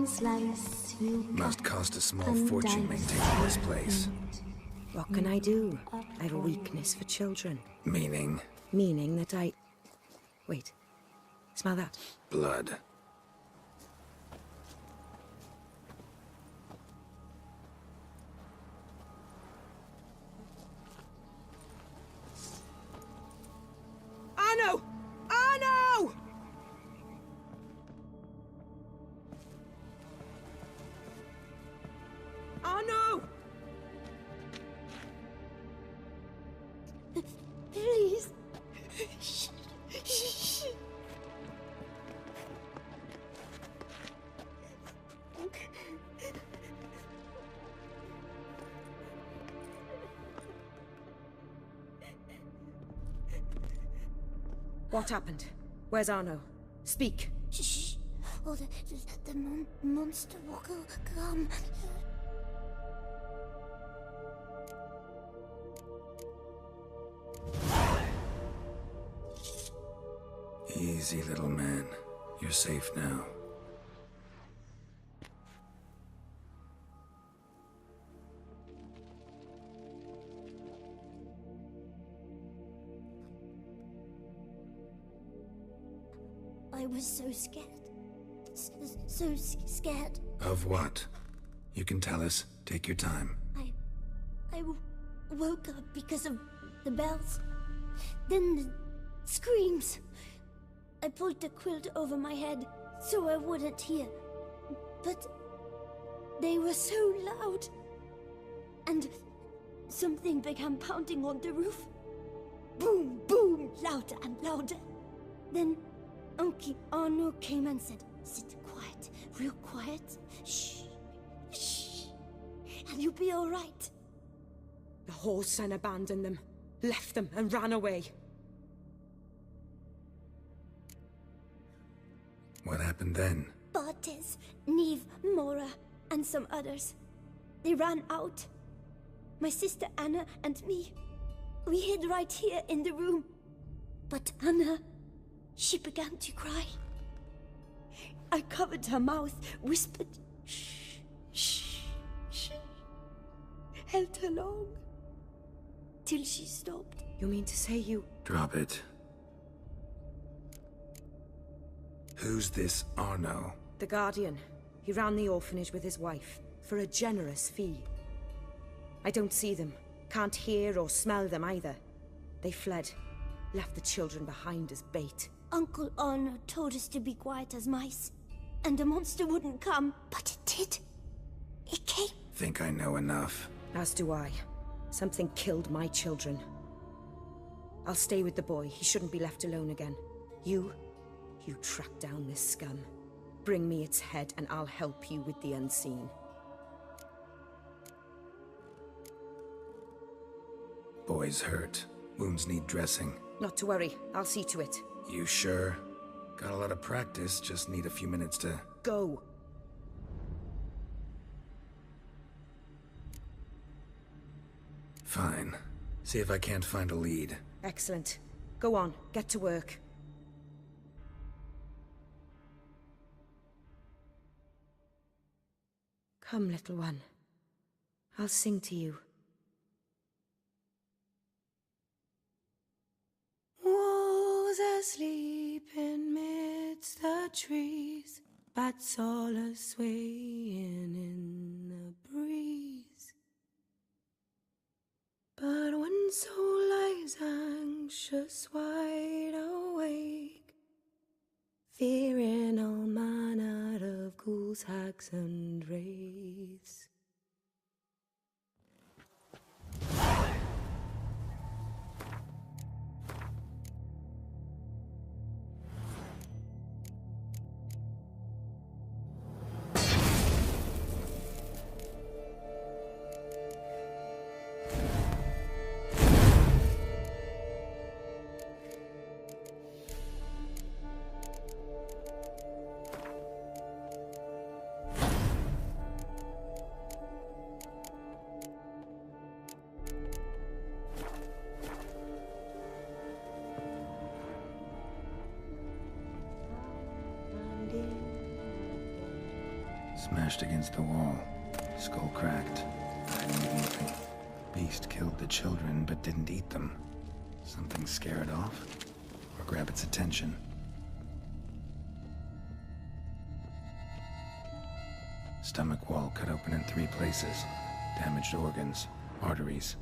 slice you Must cut cost a small and fortune dice maintaining this place. What can I do? I have a weakness for children. Meaning? Meaning that I... Wait. Smell that? Blood. Arno! Arno! Arno! Please. What happened? Where's Arno? Speak. Shh. Oh, the monster will come. Easy, little man. You're safe now. I was so scared. So scared. Of what? You can tell us. Take your time. I woke up because of the bells. Then the screams. I pulled the quilt over my head so I wouldn't hear. But they were so loud. And something began pounding on the roof. Boom, boom, louder and louder. Then Uncle Arno came and said, "Sit quiet, real quiet. Shh, shh, and you'll be all right." The whole son abandoned them, left them and ran away. What happened then? Bartes, Neve, Mora, and some others. They ran out. My sister Anna and me. We hid right here in the room. But Anna, she began to cry. I covered her mouth, whispered, "Shh, shh, shh." Held her long. Till she stopped. You mean to say you... Drop it. Who's this Arno? The Guardian. He ran the orphanage with his wife, for a generous fee. I don't see them, can't hear or smell them either. They fled, left the children behind as bait. Uncle Arno told us to be quiet as mice, and the monster wouldn't come, but it did. It came. Think I know enough. As do I. Something killed my children. I'll stay with the boy. He shouldn't be left alone again. You track down this scum. Bring me its head and I'll help you with the unseen. Boy's hurt. Wounds need dressing. Not to worry. I'll see to it. You sure? Got a lot of practice, just need a few minutes to... Go! Fine. See if I can't find a lead. Excellent. Go on, get to work. Come, little one. I'll sing to you. Wolves asleep in midst the trees, bats all a-swaying in the breeze. But when soul lies anxious, wide awake, fearing all manner of ghouls, hags and wraiths. Smashed against the wall. Skull cracked. Died immediately. Beast killed the children but didn't eat them. Something scare it off? Or grab its attention? Stomach wall cut open in 3 places. Damaged organs, arteries.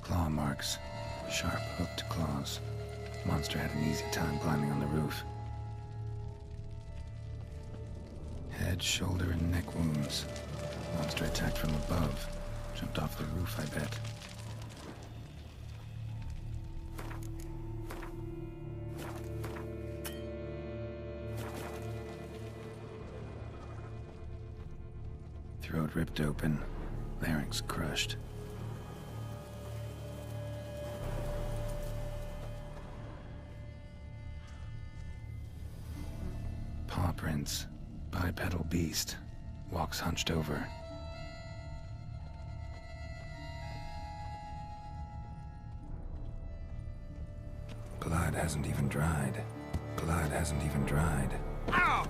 Claw marks. Sharp, hooked claws. Monster had an easy time climbing on the roof. Head, shoulder, and neck wounds. Monster attacked from above. Jumped off the roof, I bet. Throat ripped open. Larynx crushed. Paw prints. Bipedal beast. Walks hunched over. Blood hasn't even dried. Blood hasn't even dried. Ow!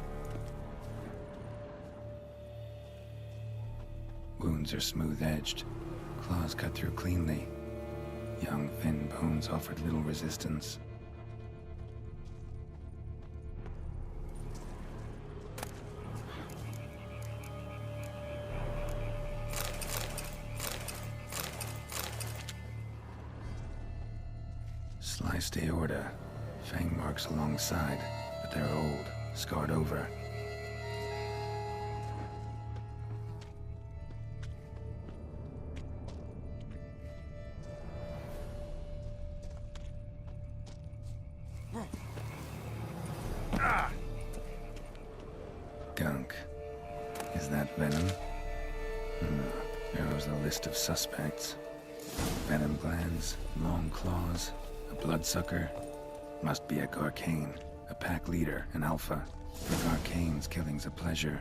Wounds are smooth-edged. Claws cut through cleanly. Young, thin bones offered little resistance. Sliced aorta. Fang marks alongside, but they're old, scarred over. Gunk. Is that venom? Narrows the list of suspects. Venom glands, long claws, a bloodsucker. Must be a Garcane, a pack leader, an alpha. For Garcane's killing's a pleasure.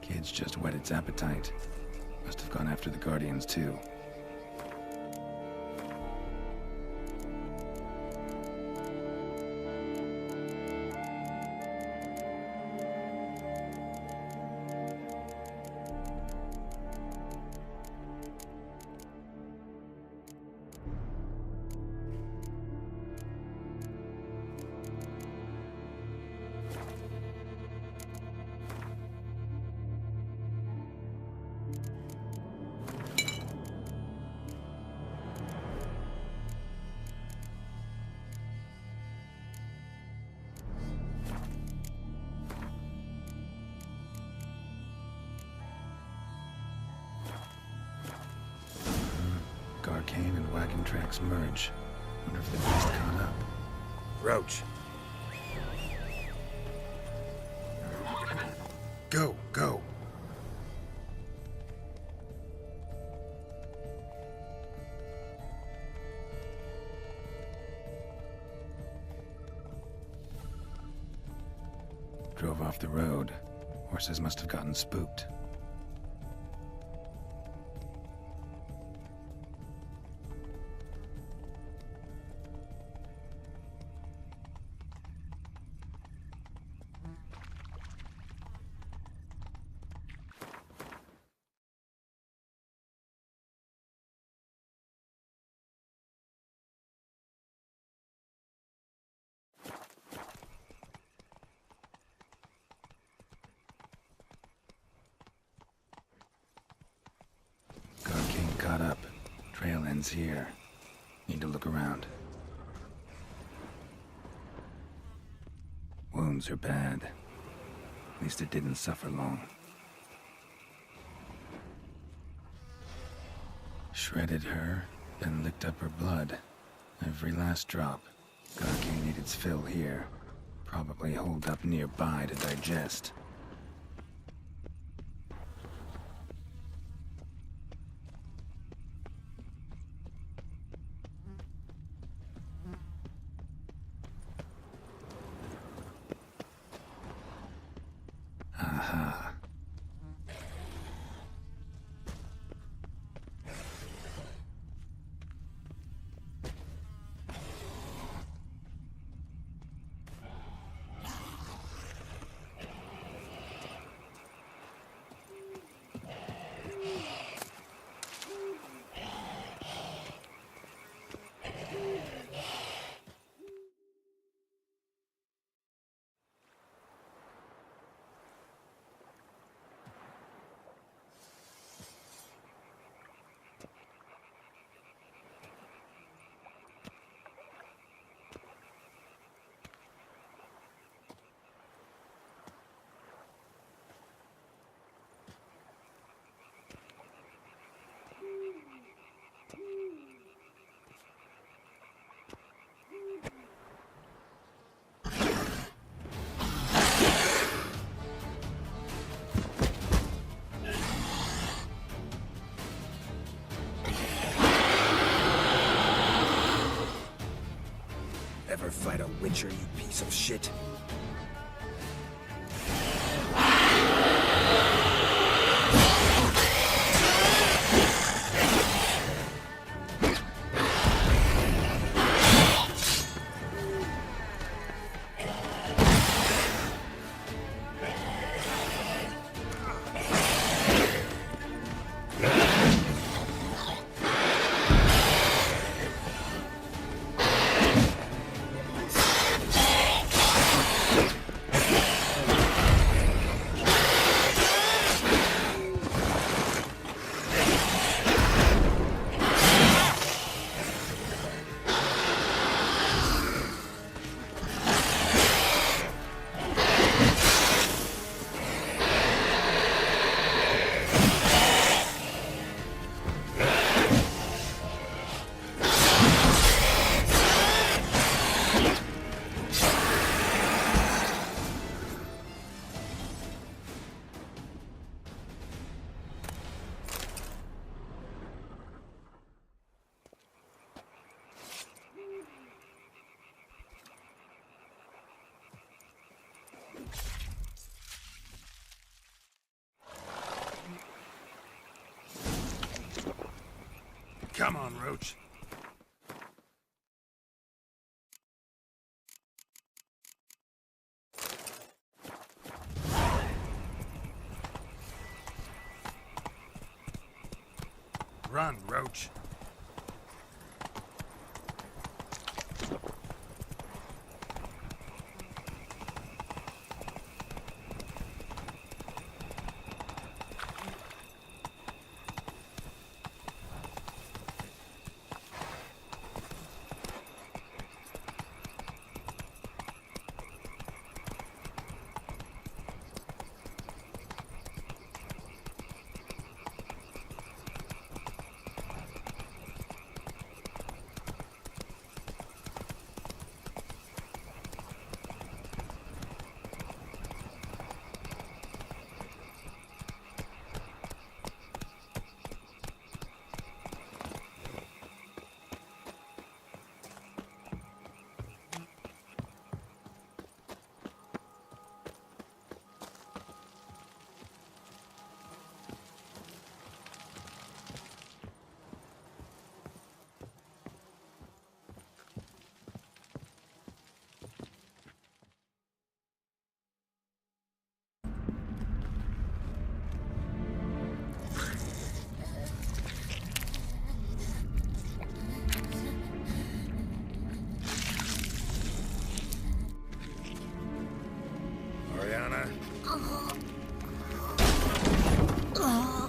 Kids just whet its appetite. Must have gone after the Guardians too. Garcane and wagon tracks merge. Wonder if the beast caught up. Roach. Go, go. Drove off the road. Horses must have gotten spooked. Caught up. Trail ends here. Need to look around. wounds are bad. At least it didn't suffer long. Shredded her, then licked up her blood. Every last drop. Garcane ate its fill here. Probably holed up nearby to digest. Aha. Ever fight a Witcher, you piece of shit? Come on, Roach. Run, Roach.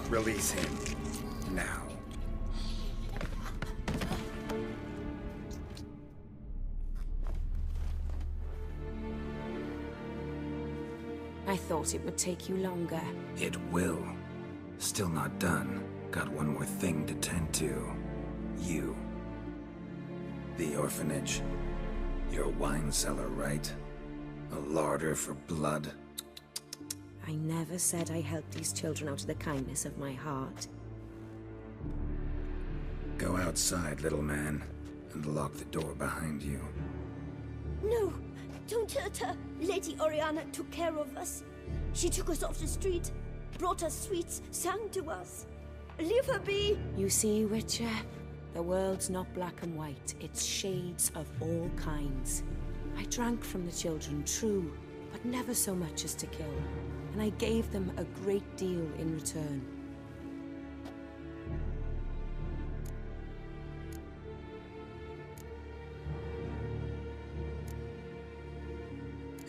Release him. Now. I thought it would take you longer. It will. Still not done. Got one more thing to tend to. You. The orphanage. Your wine cellar, right? A larder for blood. I never said I helped these children out of the kindness of my heart. Go outside, little man, and lock the door behind you. No, don't hurt her. Lady Oriana took care of us. She took us off the street, brought us sweets, sang to us. Leave her be. You see, Witcher? The world's not black and white. It's shades of all kinds. I drank from the children, true, but never so much as to kill. And I gave them a great deal in return.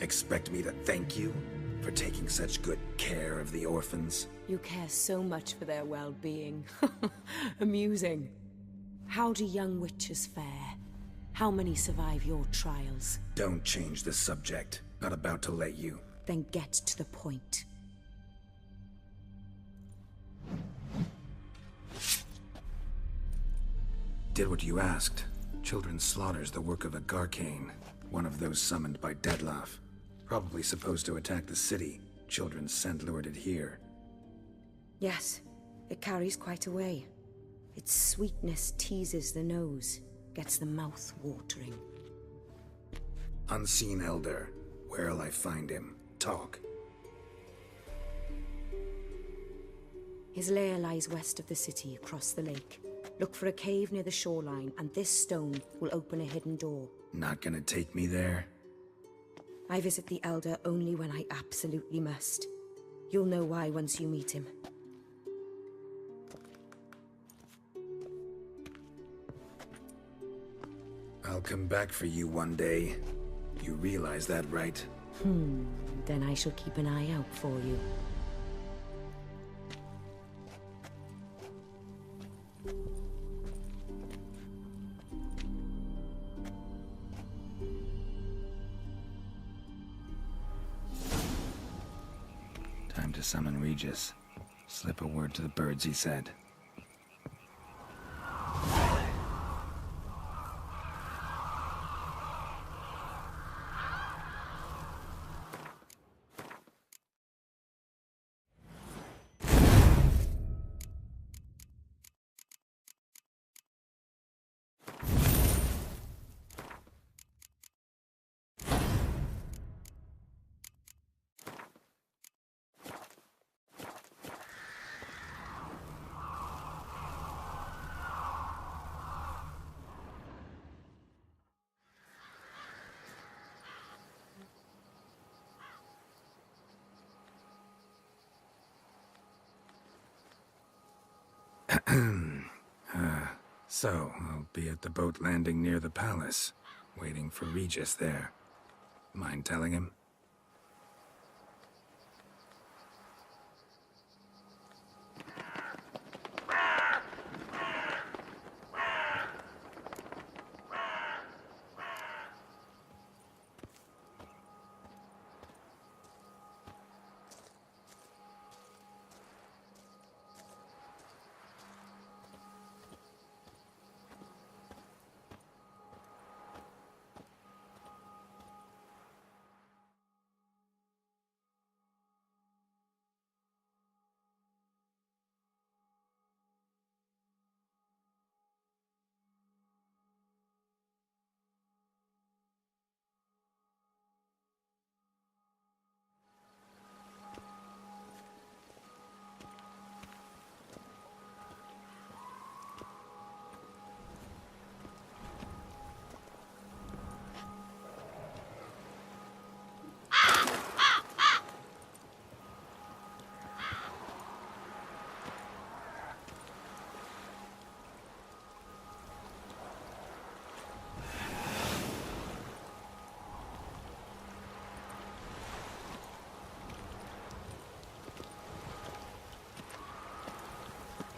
Expect me to thank you for taking such good care of the orphans? You care so much for their well-being. Amusing. How do young witches fare? How many survive your trials? Don't change the subject. Not about to let you. Then get to the point. Did what you asked. Children's slaughter's the work of a Garcane, one of those summoned by Dettlaff. Probably supposed to attack the city. Children's scent lured it here. Yes, it carries quite a way. Its sweetness teases the nose, gets the mouth watering. Unseen Elder. Where'll I find him? Talk. His lair lies west of the city, across the lake. Look for a cave near the shoreline, and this stone will open a hidden door. Not gonna take me there? I visit the Elder only when I absolutely must. You'll know why once you meet him. I'll come back for you one day. You realize that, right? Then I shall keep an eye out for you. Time to summon Regis. Slip a word to the birds, he said. So, I'll be at the boat landing near the palace, waiting for Regis there. Mind telling him?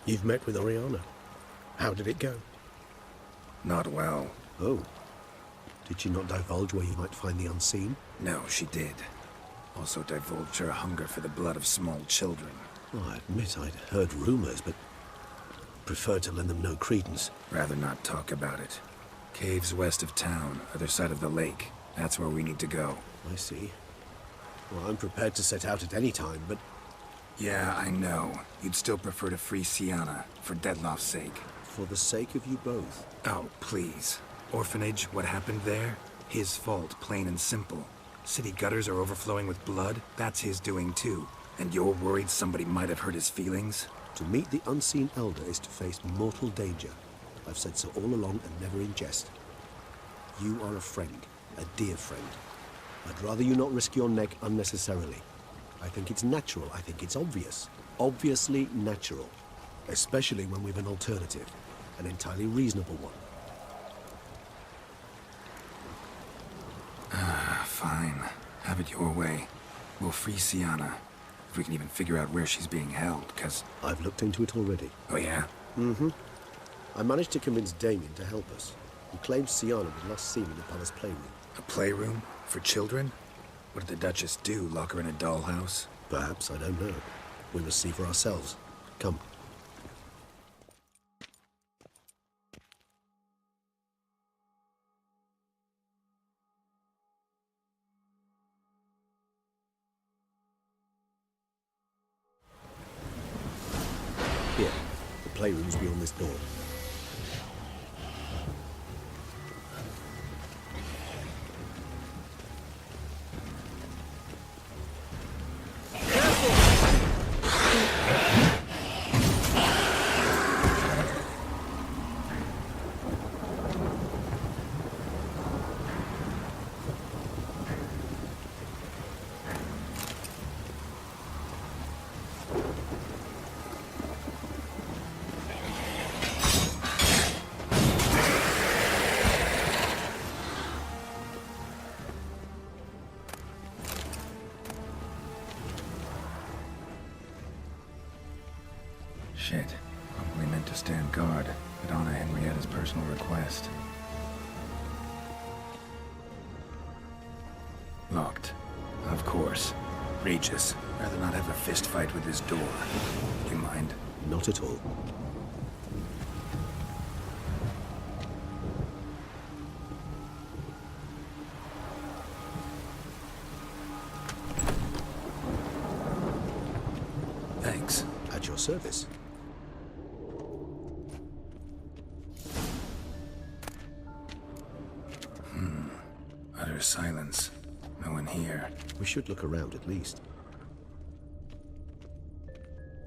You've met with Oriana. How did it go? Not well. Oh. Did she not divulge where you might find the unseen? No, she did. Also divulged her hunger for the blood of small children. Well, I admit I'd heard rumors, but preferred to lend them no credence. Rather not talk about it. Caves west of town, other side of the lake. That's where we need to go. I see. Well, I'm prepared to set out at any time, but... Yeah, I know. You'd still prefer to free Sienna, for Deadloff's sake. For the sake of you both. Oh, please. Orphanage, what happened there? His fault, plain and simple. City gutters are overflowing with blood. That's his doing too. And you're worried somebody might have hurt his feelings? To meet the unseen elder is to face mortal danger. I've said so all along and never in jest. You are a friend, a dear friend. I'd rather you not risk your neck unnecessarily. I think it's natural, I think it's obvious. Obviously natural. Especially when we've an alternative. An entirely reasonable one. Fine. Have it your way. We'll free Sienna. If we can even figure out where she's being held, because... I've looked into it already. Oh, yeah? Mm-hmm. I managed to convince Damien to help us. He claims Sienna was last seen in the palace playroom. A playroom? For children? What did the Duchess do? Lock her in a dollhouse? Perhaps, I don't know. We must see for ourselves. Come. Here, the playroom's beyond this door. Shit. Probably meant to stand guard, at Anna Henrietta's personal request. Locked. Of course. Regis. Rather not have a fist fight with this door. Do you mind? Not at all. Thanks. At your service. Utter silence. No one here. We should look around at least.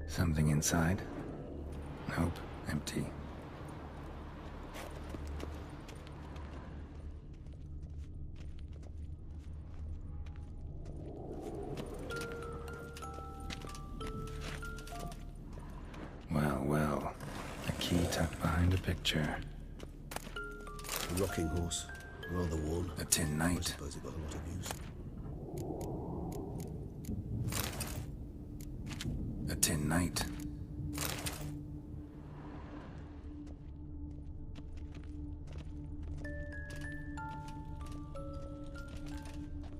Something inside? Nope. Empty. Well, well. A key tucked behind a picture. A rocking horse. Rather worn. A tin I knight. suppose it got a lot of use. A tin knight.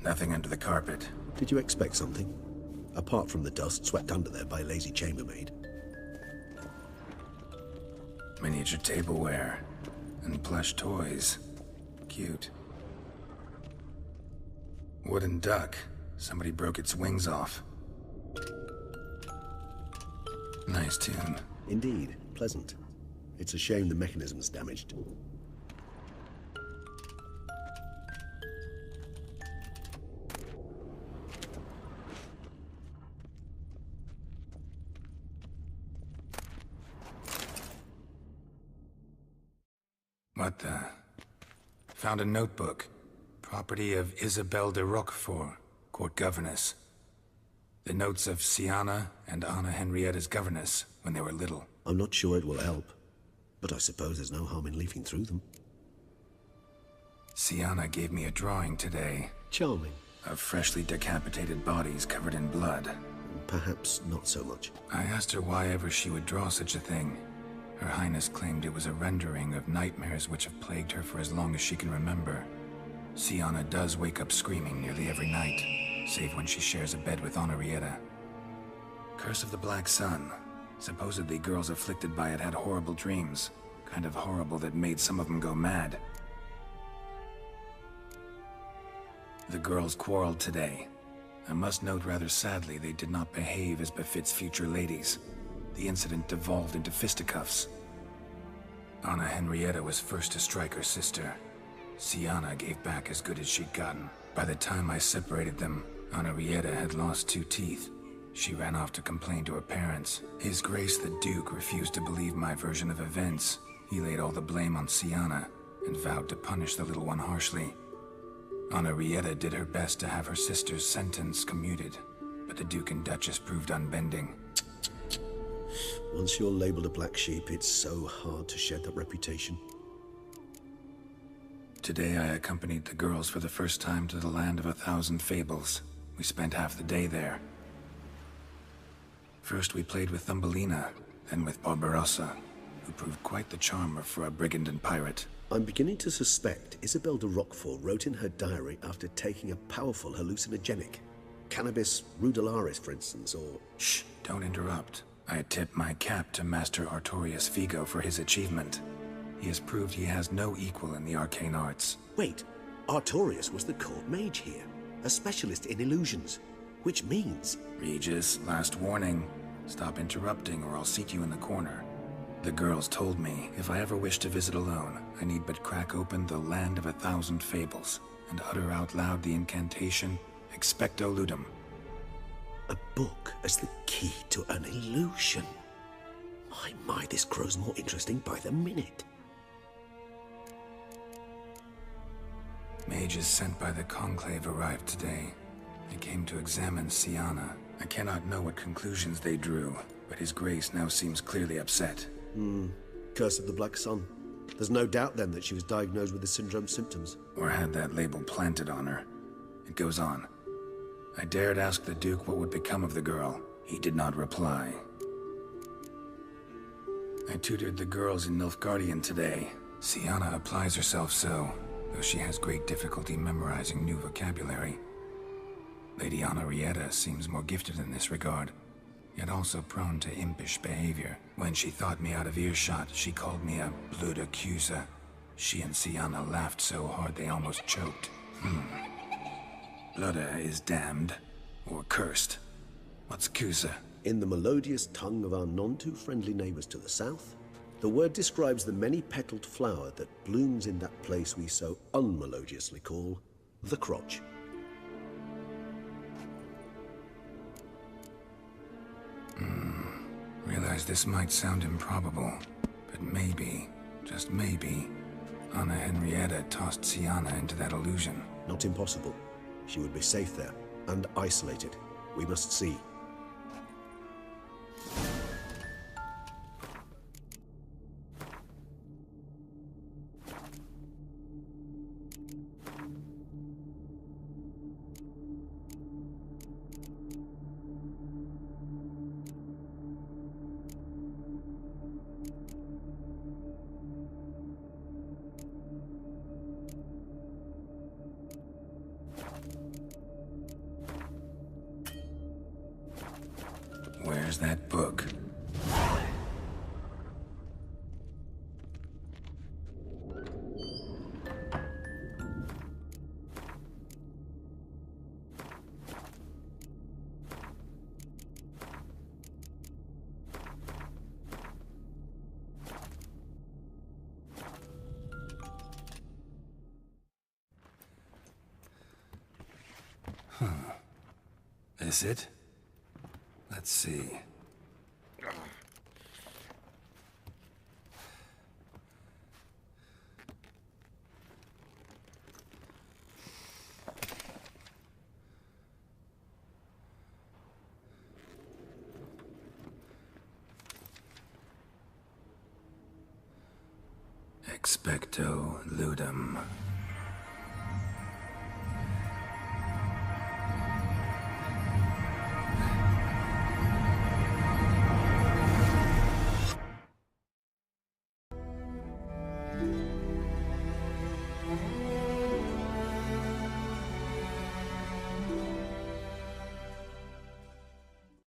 Nothing under the carpet. Did you expect something? Apart from the dust swept under there by a lazy chambermaid. Miniature tableware. And plush toys. Cute. Wooden duck. Somebody broke its wings off. Nice tune. Indeed, pleasant. It's a shame the mechanism's damaged. What the? Found a notebook. Property of Isabelle de Roquefort, court governess. The notes of Sienna and Anna Henrietta's governess when they were little. I'm not sure it will help, but I suppose there's no harm in leafing through them. Sienna gave me a drawing today. Charming. Of freshly decapitated bodies covered in blood. Perhaps not so much. I asked her why ever she would draw such a thing. Her Highness claimed it was a rendering of nightmares which have plagued her for as long as she can remember. Sienna does wake up screaming nearly every night. save when she shares a bed with Henrietta. Curse of the Black Sun. Supposedly girls afflicted by it had horrible dreams. Kind of horrible that made some of them go mad. The girls quarreled today. I must note rather sadly they did not behave as befits future ladies. The incident devolved into fisticuffs. Anna Henrietta was first to strike her sister. Sienna gave back as good as she'd gotten. By the time I separated them, Henrietta had lost 2 teeth. She ran off to complain to her parents. His Grace the Duke refused to believe my version of events. He laid all the blame on Sienna and vowed to punish the little one harshly. Henrietta did her best to have her sister's sentence commuted, but the Duke and Duchess proved unbending. Once you're labeled a black sheep, it's so hard to shed that reputation. Today I accompanied the girls for the first time to the land of 1,000 fables. We spent half the day there. First we played with Thumbelina, then with Barbarossa, who proved quite the charmer for a brigand and pirate. I'm beginning to suspect Isabel de Roquefort wrote in her diary after taking a powerful hallucinogenic. Cannabis rudularis, for instance, or... Shh, don't interrupt. I tip my cap to Master Artorius Figo for his achievement. He has proved he has no equal in the arcane arts. Wait, Artorius was the court mage here, a specialist in illusions, which means... Regis, last warning. Stop interrupting or I'll seat you in the corner. The girls told me if I ever wish to visit alone, I need but crack open the land of 1,000 fables and utter out loud the incantation, Expecto Ludum. A book as the key to an illusion. My, this grows more interesting by the minute. Mages sent by the Conclave arrived today. They came to examine Sienna. I cannot know what conclusions they drew, but His Grace now seems clearly upset. Curse of the Black Sun. There's no doubt then that she was diagnosed with the syndrome symptoms. Or had that label planted on her. It goes on. I dared ask the Duke what would become of the girl. He did not reply. I tutored the girls in Nilfgaardian today. Sienna applies herself so, though she has great difficulty memorizing new vocabulary. Lady Henrietta seems more gifted in this regard, yet also prone to impish behavior. When she thought me out of earshot, she called me a blood accuser. She and Sienna laughed so hard they almost choked. Blooda is damned, or cursed. What's Cusa? In the melodious tongue of our none-too-friendly neighbors to the south, the word describes the many-petaled flower that blooms in that place we so unmelodiously call the crotch. Realize this might sound improbable, but maybe, just maybe, Anna Henrietta tossed Sienna into that illusion. Not impossible. She would be safe there, and isolated. We must see. Where's that book? This it? Let's see. Expecto Ludum.